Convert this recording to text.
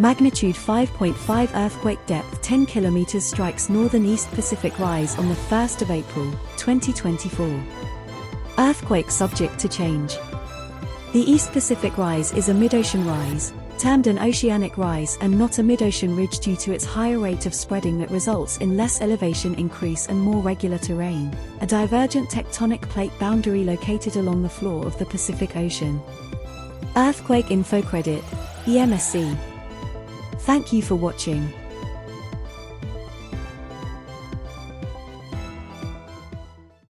Magnitude 5.5 earthquake depth 10 km strikes northern East Pacific rise on the 1st of April, 2024. Earthquake subject to change. The East Pacific rise is a mid-ocean rise, termed an oceanic rise, and not a mid-ocean ridge due to its higher rate of spreading that results in less elevation increase and more regular terrain, a divergent tectonic plate boundary located along the floor of the Pacific Ocean. Earthquake Info Credit, EMSC. Thank you for watching.